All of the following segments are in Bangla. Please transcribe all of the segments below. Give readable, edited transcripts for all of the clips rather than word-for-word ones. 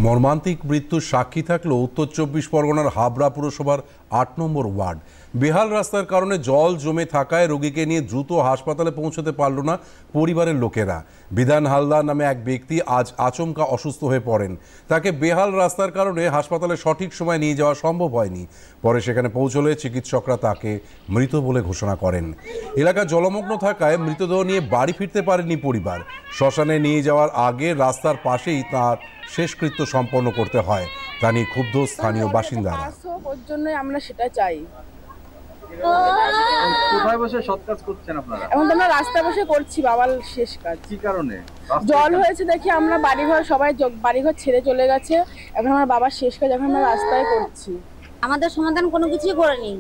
মর্মান্তিক মৃত্যুর সাক্ষী থাকলো উত্তর ২৪ পরগনার হাবড়া পুরসভার ৮ নম্বর ওয়ার্ড। বেহাল রাস্তার কারণে জল জমে থাকায় রোগীকে নিয়ে দ্রুত হাসপাতালে পৌঁছতে পারল না পরিবারের লোকেরা। বিধান হালদার নামে এক ব্যক্তি আজ আচমকা অসুস্থ হয়ে পড়েন। তাকে বেহাল রাস্তার কারণে হাসপাতালে সঠিক সময় নিয়ে যাওয়া সম্ভব হয়নি। পরে সেখানে পৌঁছলে চিকিৎসকরা তাকে মৃত বলে ঘোষণা করেন। এলাকা জলমগ্ন থাকায় মৃতদেহ নিয়ে বাড়ি ফিরতে পারেনি পরিবার। শ্মশানে নিয়ে যাওয়ার আগে রাস্তার পাশেই তার শেষকৃত্য সম্পন্ন করতে হয়। তা নিয়ে ক্ষুব্ধ স্থানীয় বাসিন্দারা। ওর জন্যই আমরা সেটা চাই। কোথায় বসে সৎ কাজ করছেন আপনারা? এখন তো আমরা রাস্তা বসে করছি বাবার শেষ কাজ। কি কারণে? জল হয়েছে দেখি আমরা বাড়িঘর সবাই বাড়িঘর ছেড়ে চলে গেছে। এখন আমার বাবার শেষ কাজ এখন আমরা রাস্তায় করছি। আমাদের সমাধান কোনো কিছুই করেনি।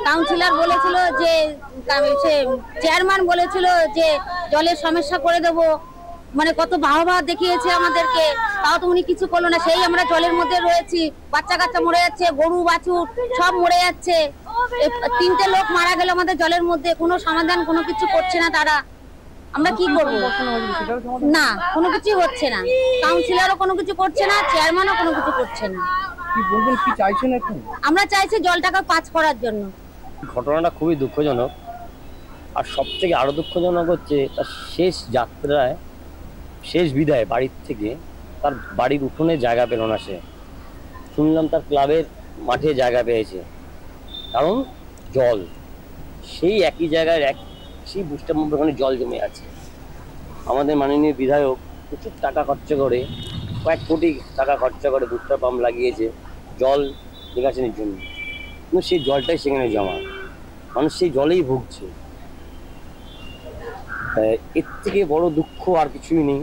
কাউন্সিলর বলেছিল যে চেয়ারম্যান বলেছিল যে জলের সমস্যা করে দেবো, মানে কত বাহবা দেখিয়েছে আমাদেরকে, তাও তো উনি কিছু করলো না। সেই আমরা জলের মধ্যে রয়েছি, বাচ্চা কাচ্চা মরে যাচ্ছে, গরু বাছুর সব মরে যাচ্ছে। 3টে লোক মারা গেল আমাদের জলের মধ্যে, কোনো সমাধান কোনো কিছু করছে না তারা। আমরা কি করবো? না, কোনো কিছু হচ্ছে না। কাউন্সিলরও কোনো কিছু করছে না, চেয়ারম্যানও কোনো কিছু করছে না। কি বলবেন, কি চাইছেন এখন? আমরা চাইছি জলটাকে পাস করার জন্য। ঘটনাটা খুবই দুঃখজনক, আর সব থেকে আরো দুঃখজনক হচ্ছে তার শেষ যাত্রায়, শেষ বিদায় বাড়ির থেকে তার বাড়ির উঠোনে জায়গা পেল না। সে শুনলাম তার ক্লাবের মাঠে জায়গা পেয়েছে, কারণ জল সেই একই জায়গায় সেই বুস্টার পাম্পের ওখানে জল জমে আছে। আমাদের মাননীয় বিধায়ক প্রচুর টাকা খরচা করে, কয়েক কোটি টাকা খরচা করে বুস্টার পাম্প লাগিয়েছে জল নিকাশনের জন্য, কিন্তু সেই জলটাই সেখানে জমা, মানুষ সেই জলেই ভুগছে। এর থেকে বড় দুঃখ আর কিছুই নেই।